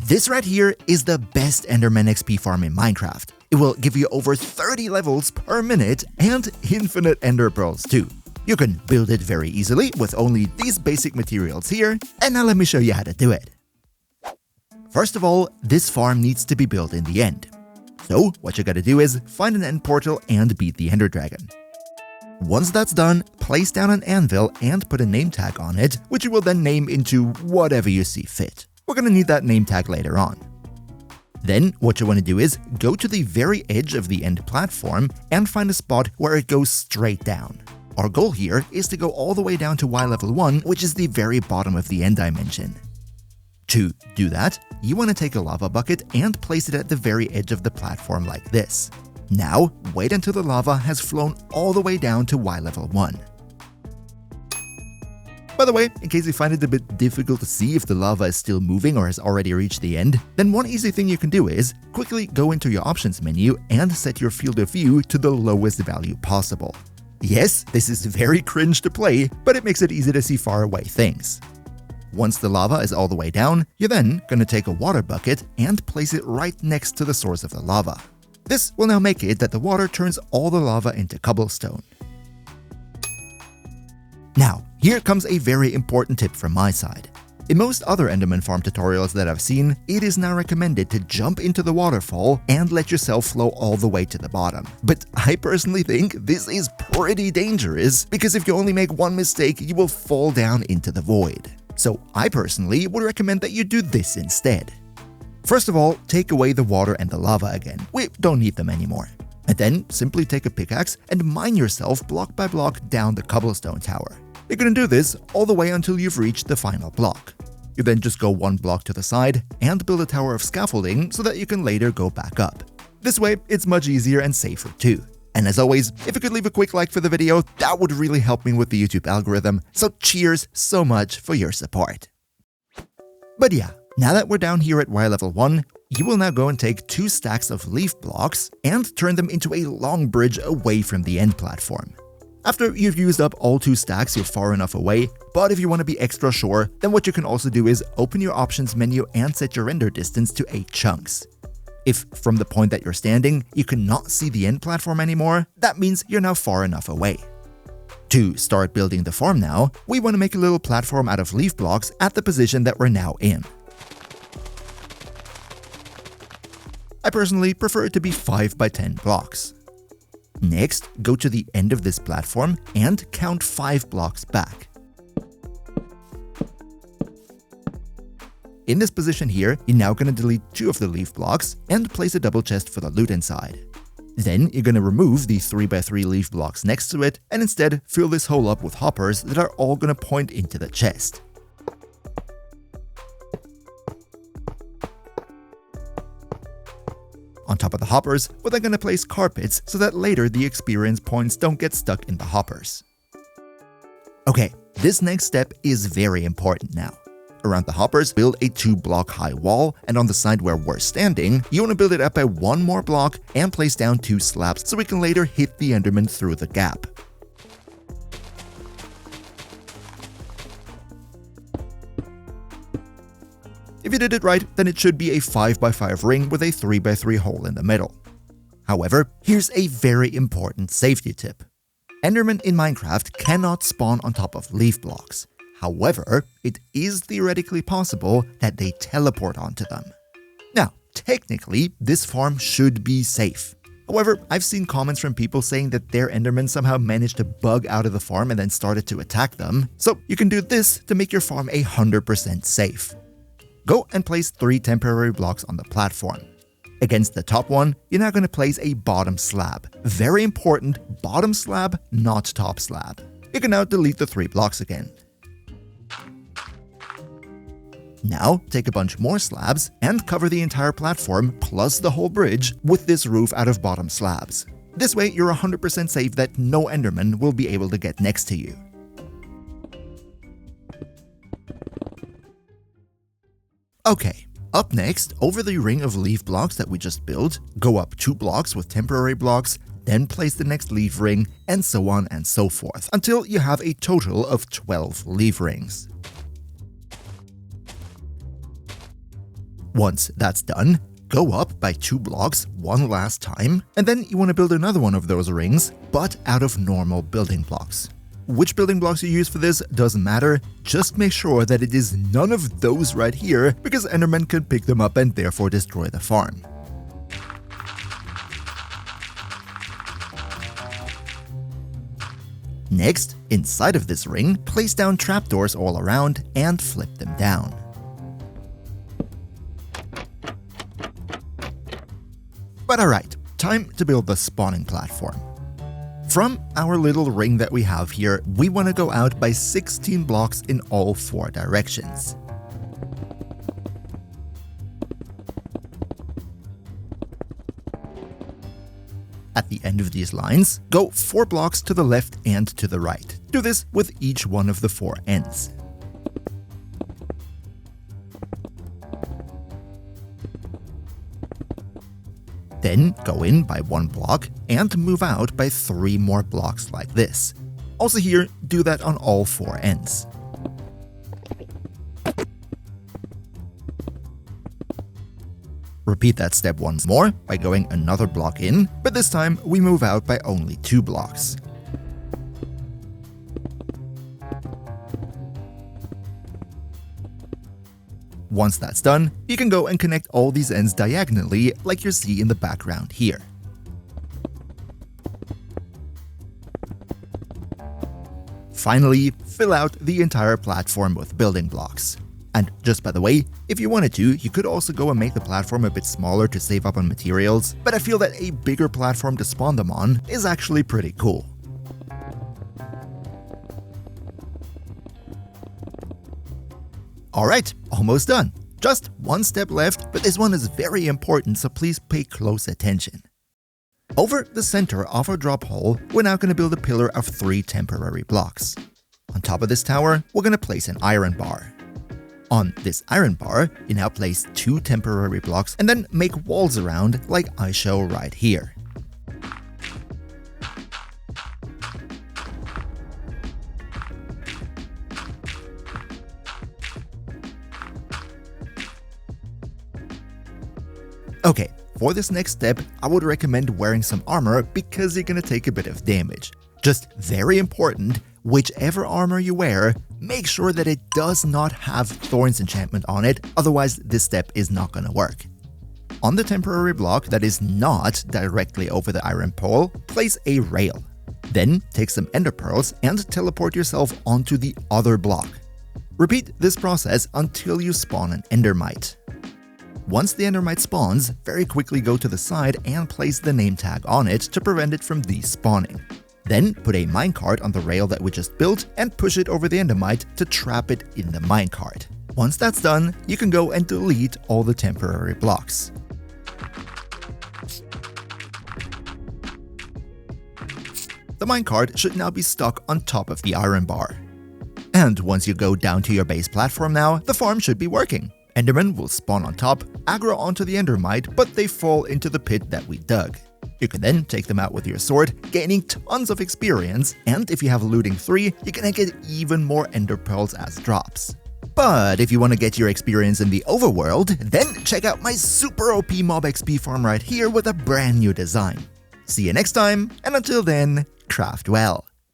This right here is the best Enderman XP farm in Minecraft. It will give you over 30 levels per minute and infinite ender pearls too. You can build it very easily with only these basic materials here, and now let me show you how to do it. First of all, this farm needs to be built in the end. So what you gotta do is find an end portal and beat the Ender Dragon. Once that's done, place down an anvil and put a name tag on it, which you will then name into whatever you see fit. We're gonna need that name tag later on. Then what you want to do is go to the very edge of the end platform and find a spot where it goes straight down. Our goal here is to go all the way down to Y level 1, which is the very bottom of the end dimension. To do that, you want to take a lava bucket and place it at the very edge of the platform like this. Now, wait until the lava has flown all the way down to Y level 1. By the way, in case you find it a bit difficult to see if the lava is still moving or has already reached the end, then one easy thing you can do is quickly go into your options menu and set your field of view to the lowest value possible. Yes, this is very cringe to play, but it makes it easy to see far away things. Once the lava is all the way down, you're then going to take a water bucket and place it right next to the source of the lava. This will now make it that the water turns all the lava into cobblestone. Now, here comes a very important tip from my side. In most other Enderman farm tutorials that I've seen, it is now recommended to jump into the waterfall and let yourself flow all the way to the bottom. But I personally think this is pretty dangerous, because if you only make one mistake, you will fall down into the void. So I personally would recommend that you do this instead. First of all, take away the water and the lava again. We don't need them anymore. And then simply take a pickaxe and mine yourself block by block down the cobblestone tower. You're going to do this all the way until you've reached the final block. You then just go one block to the side and build a tower of scaffolding so that you can later go back up. This way, it's much easier and safer too. And as always, if you could leave a quick like for the video, that would really help me with the YouTube algorithm, so cheers so much for your support. But yeah, now that we're down here at Y level 1, you will now go and take 2 stacks of leaf blocks and turn them into a long bridge away from the end platform. After you've used up all 2 stacks, you're far enough away, but if you want to be extra sure, then what you can also do is open your options menu and set your render distance to 8 chunks. If from the point that you're standing, you cannot see the end platform anymore, that means you're now far enough away. To start building the farm now, we want to make a little platform out of leaf blocks at the position that we're now in. I personally prefer it to be 5 by 10 blocks. Next, go to the end of this platform and count 5 blocks back. In this position here, you're now going to delete 2 of the leaf blocks and place a double chest for the loot inside. Then you're going to remove the 3 by 3 leaf blocks next to it and instead fill this hole up with hoppers that are all going to point into the chest. On top of the hoppers, we're then going to place carpets so that later the experience points don't get stuck in the hoppers. Okay, this next step is very important now. Around the hoppers, build a 2-block high wall, and on the side where we're standing, you want to build it up by 1 more block and place down 2 slabs so we can later hit the Enderman through the gap. If you did it right, then it should be a 5 by 5 ring with a 3 by 3 hole in the middle. However, here's a very important safety tip. Endermen in Minecraft cannot spawn on top of leaf blocks. However, it is theoretically possible that they teleport onto them. Now, technically, this farm should be safe. However, I've seen comments from people saying that their Endermen somehow managed to bug out of the farm and then started to attack them, so you can do this to make your farm 100% safe. Go and place 3 temporary blocks on the platform. Against the top one, you're now going to place a bottom slab. Very important, bottom slab, not top slab. You can now delete the 3 blocks again. Now, take a bunch more slabs and cover the entire platform plus the whole bridge with this roof out of bottom slabs. This way, you're 100% safe that no Enderman will be able to get next to you. Okay, up next, over the ring of leaf blocks that we just built, go up 2 blocks with temporary blocks, then place the next leaf ring, and so on and so forth, until you have a total of 12 leaf rings. Once that's done, go up by 2 blocks one last time, and then you want to build another one of those rings, but out of normal building blocks. Which building blocks you use for this doesn't matter, just make sure that it is none of those right here, because Endermen can pick them up and therefore destroy the farm. Next, inside of this ring, place down trapdoors all around and flip them down. But alright, time to build the spawning platform. From our little ring that we have here, we want to go out by 16 blocks in all 4 directions. At the end of these lines, go 4 blocks to the left and to the right. Do this with each one of the 4 ends. Then go in by 1 block and move out by 3 more blocks like this. Also here, do that on all 4 ends. Repeat that step once more by going another block in, but this time we move out by only 2 blocks. Once that's done, you can go and connect all these ends diagonally like you see in the background here. Finally, fill out the entire platform with building blocks. And just by the way, if you wanted to, you could also go and make the platform a bit smaller to save up on materials, but I feel that a bigger platform to spawn them on is actually pretty cool. Alright, almost done. Just 1 step left, but this one is very important, so please pay close attention. Over the center of our drop hole, we're now going to build a pillar of 3 temporary blocks. On top of this tower, we're going to place an iron bar. On this iron bar, you now place 2 temporary blocks and then make walls around like I show right here. Okay, for this next step, I would recommend wearing some armor because you're gonna take a bit of damage. Just very important, whichever armor you wear, make sure that it does not have Thorns enchantment on it, otherwise this step is not gonna work. On the temporary block that is not directly over the iron pole, place a rail. Then take some ender pearls and teleport yourself onto the other block. Repeat this process until you spawn an endermite. Once the endermite spawns, very quickly go to the side and place the name tag on it to prevent it from despawning. Then put a minecart on the rail that we just built and push it over the endermite to trap it in the minecart. Once that's done, you can go and delete all the temporary blocks. The minecart should now be stuck on top of the iron bar. And once you go down to your base platform now, the farm should be working. Endermen will spawn on top, aggro onto the endermite, but they fall into the pit that we dug. You can then take them out with your sword, gaining tons of experience, and if you have looting 3, you're gonna get even more ender pearls as drops. But if you want to get your experience in the overworld, then check out my super OP mob XP farm right here with a brand new design. See you next time, and until then, craft well.